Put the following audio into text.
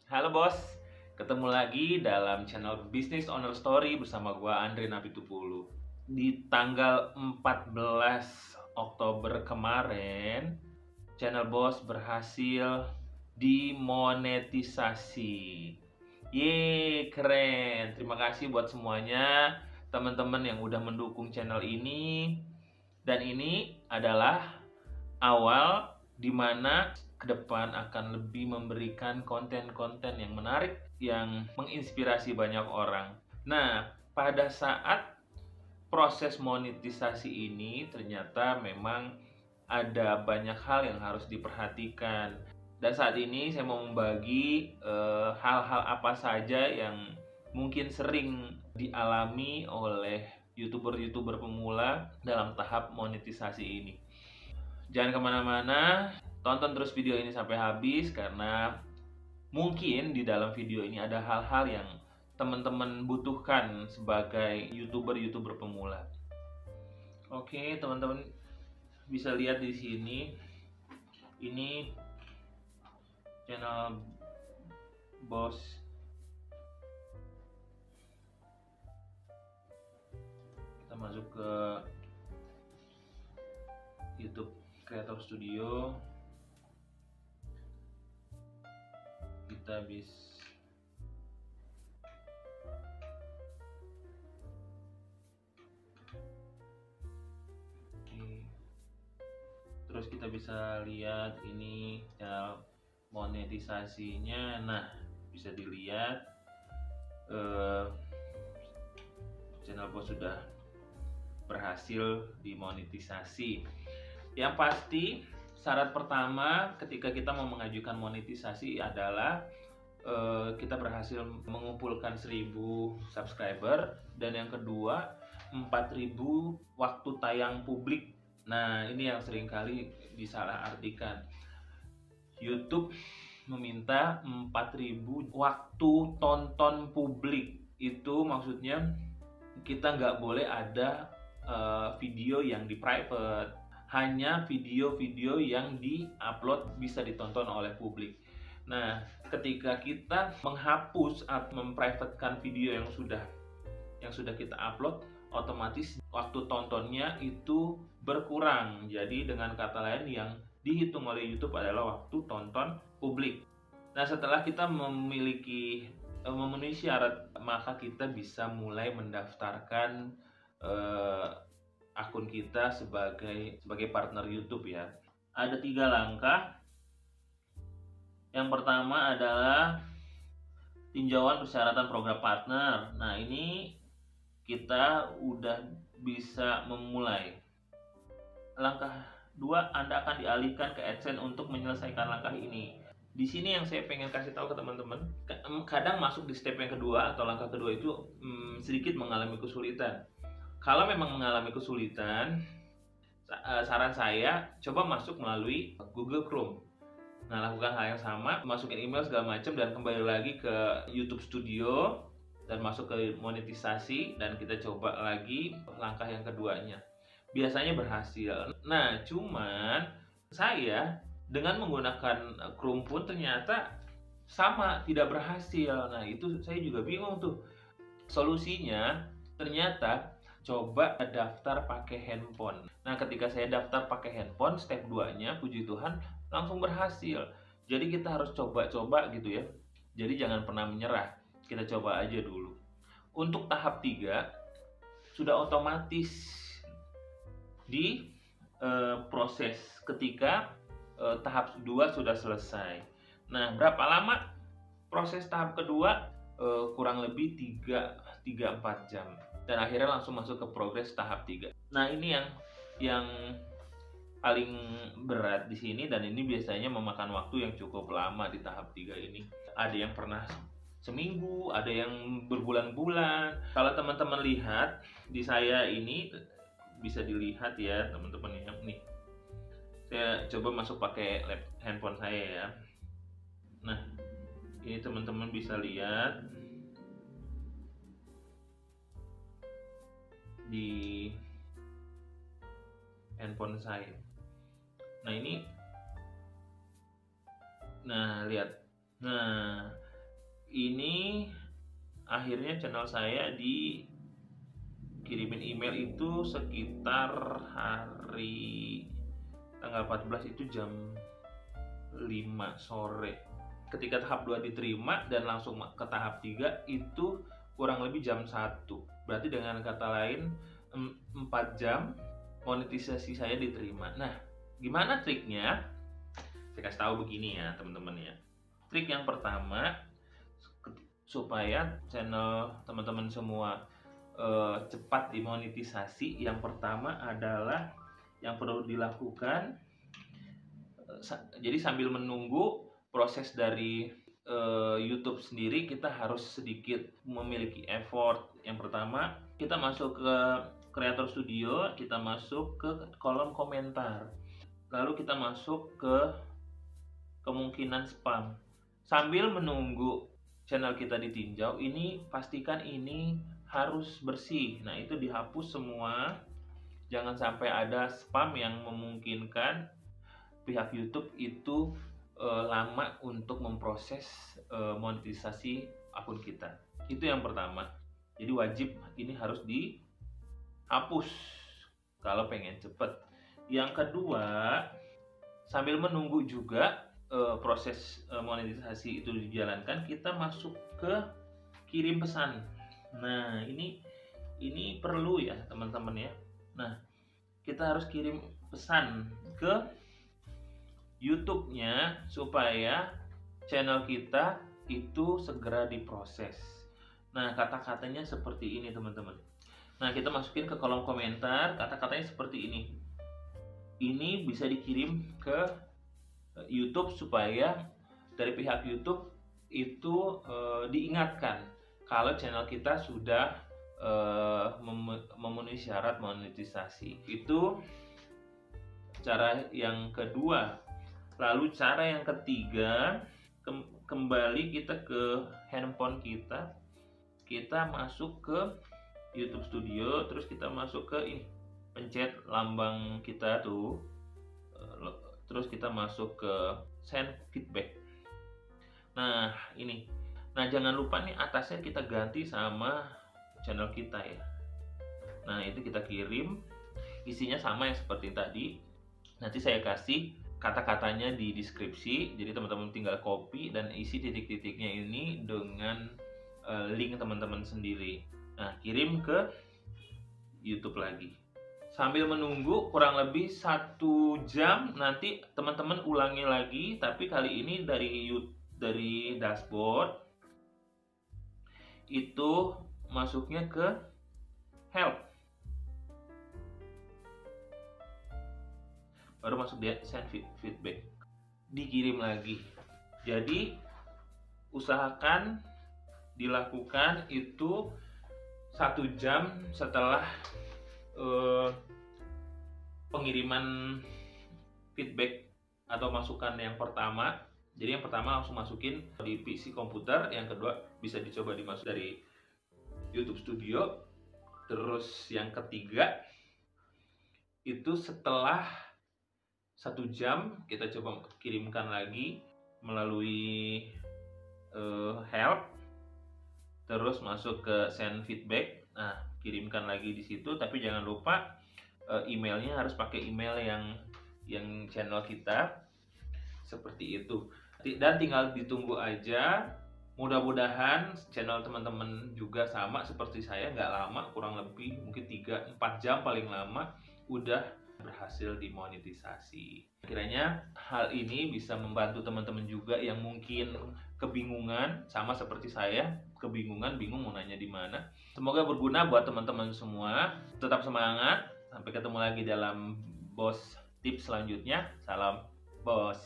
Halo bos, ketemu lagi dalam channel Business Owner Story bersama gua Andre Napitupulu. Di tanggal 14 Oktober kemarin, channel bos berhasil dimonetisasi. Yeay, keren. Terima kasih buat semuanya, teman-teman yang udah mendukung channel ini. Dan ini adalah awal di mana ke depan akan lebih memberikan konten-konten yang menarik yang menginspirasi banyak orang. Nah, pada saat proses monetisasi ini ternyata memang ada banyak hal yang harus diperhatikan. Dan saat ini saya mau membagi hal-hal apa saja yang mungkin sering dialami oleh YouTuber-YouTuber pemula dalam tahap monetisasi ini. Jangan kemana-mana, tonton terus video ini sampai habis karena mungkin di dalam video ini ada hal-hal yang teman-teman butuhkan sebagai YouTuber-YouTuber pemula. Oke, teman-teman bisa lihat di sini. Ini channel bos. Kita masuk ke YouTube Creator Studio. Kita bisa terus kita bisa lihat ini cara monetisasinya. Nah, bisa dilihat channel bos sudah berhasil dimonetisasi. Yang pasti syarat pertama ketika kita mau mengajukan monetisasi adalah kita berhasil mengumpulkan 1000 subscriber, dan yang kedua 4000 waktu tayang publik. Nah, ini yang seringkali disalahartikan. YouTube meminta 4000 waktu tonton publik. Itu maksudnya kita nggak boleh ada video yang di private, hanya video-video yang di-upload bisa ditonton oleh publik. Nah, ketika kita menghapus atau memprivatekan video yang sudah kita upload, otomatis waktu tontonnya itu berkurang. Jadi dengan kata lain, yang dihitung oleh YouTube adalah waktu tonton publik. Nah, setelah kita memenuhi syarat, maka kita bisa mulai mendaftarkan akun kita sebagai partner YouTube ya. Ada 3 langkah. Yang pertama adalah tinjauan persyaratan program partner. Nah, ini kita udah bisa memulai. Langkah 2, Anda akan dialihkan ke AdSense untuk menyelesaikan langkah ini. Di sini yang saya pengen kasih tahu ke teman-teman, kadang masuk di step yang kedua atau langkah kedua itu sedikit mengalami kesulitan. Kalau memang mengalami kesulitan, saran saya coba masuk melalui Google Chrome. Nah, lakukan hal yang sama, masukin email segala macam, dan kembali lagi ke YouTube Studio dan masuk ke monetisasi, dan kita coba lagi langkah yang keduanya. Biasanya berhasil. Nah, cuman saya dengan menggunakan Chrome pun ternyata sama, tidak berhasil. Nah, itu saya juga bingung tuh. Solusinya ternyata coba daftar pakai handphone. Nah, ketika saya daftar pakai handphone, step 2-nya puji Tuhan langsung berhasil. Jadi kita harus coba-coba gitu ya. Jadi jangan pernah menyerah. Kita coba aja dulu. Untuk tahap 3 sudah otomatis di proses ketika tahap 2 sudah selesai. Nah, berapa lama proses tahap kedua? Kurang lebih 3-4 jam. Dan akhirnya langsung masuk ke progres tahap 3. Nah, ini yang paling berat di sini, dan ini biasanya memakan waktu yang cukup lama di tahap 3 ini. Ada yang pernah seminggu, ada yang berbulan-bulan. Kalau teman-teman lihat di saya ini, bisa dilihat ya teman-teman ya. Nih, saya coba masuk pakai handphone saya ya. Nah, ini teman-teman bisa lihat di handphone saya. Nah, ini, nah lihat, nah ini akhirnya channel saya dikirimin email itu sekitar hari tanggal 14 itu jam 5 sore. Ketika tahap 2 diterima dan langsung ke tahap 3 itu kurang lebih jam 1. Berarti dengan kata lain 4 jam monetisasi saya diterima. Nah, gimana triknya? Saya kasih tahu begini ya teman-teman ya. Trik yang pertama supaya channel teman-teman semua cepat dimonetisasi, yang pertama adalah yang perlu dilakukan, jadi sambil menunggu proses dari YouTube sendiri, kita harus sedikit memiliki effort. Yang pertama, kita masuk ke Creator Studio, kita masuk ke kolom komentar, lalu kita masuk ke kemungkinan spam. Sambil menunggu channel kita ditinjau, ini pastikan ini harus bersih. Nah, itu dihapus semua, jangan sampai ada spam yang memungkinkan pihak YouTube itu lama untuk memproses monetisasi akun kita. Itu yang pertama. Jadi wajib ini harus dihapus kalau pengen cepet. Yang kedua, sambil menunggu juga proses monetisasi itu dijalankan, kita masuk ke kirim pesan. Nah, ini perlu ya teman-teman ya. Nah, kita harus kirim pesan ke YouTube-nya supaya channel kita itu segera diproses. Nah, kata-katanya seperti ini teman-teman. Nah, kita masukin ke kolom komentar, kata-katanya seperti ini. Ini bisa dikirim ke YouTube supaya dari pihak YouTube itu diingatkan kalau channel kita sudah memenuhi syarat monetisasi. Itu cara yang kedua. Lalu cara yang ketiga, kembali kita ke handphone kita, kita masuk ke YouTube Studio, terus kita masuk ke ini, pencet lambang kita tuh, terus kita masuk ke send feedback. Nah, ini, nah jangan lupa nih atasnya kita ganti sama channel kita ya. Nah, itu kita kirim, isinya sama yang seperti tadi. Nanti saya kasih kata-katanya di deskripsi, jadi teman-teman tinggal copy dan isi titik-titiknya ini dengan link teman-teman sendiri. Nah, kirim ke YouTube lagi. Sambil menunggu kurang lebih 1 jam, nanti teman-teman ulangi lagi, tapi kali ini dari dashboard itu masuknya ke help. Baru masuk dia send feedback, dikirim lagi. Jadi usahakan dilakukan itu 1 jam setelah pengiriman feedback atau masukan yang pertama. Jadi yang pertama langsung masukin di PC komputer, yang kedua bisa dicoba dimasuk dari YouTube Studio, terus yang ketiga itu setelah 1 jam kita coba kirimkan lagi melalui help, terus masuk ke send feedback. Nah, kirimkan lagi di situ, tapi jangan lupa emailnya harus pakai email yang channel kita, seperti itu. Dan tinggal ditunggu aja. Mudah-mudahan channel teman-teman juga sama seperti saya, nggak lama, kurang lebih mungkin 3-4 jam paling lama udah berhasil dimonetisasi. Kiranya hal ini bisa membantu teman-teman juga yang mungkin kebingungan sama seperti saya, bingung mau nanya di mana. Semoga berguna buat teman-teman semua. Tetap semangat. Sampai ketemu lagi dalam Bos Tips selanjutnya. Salam Bos.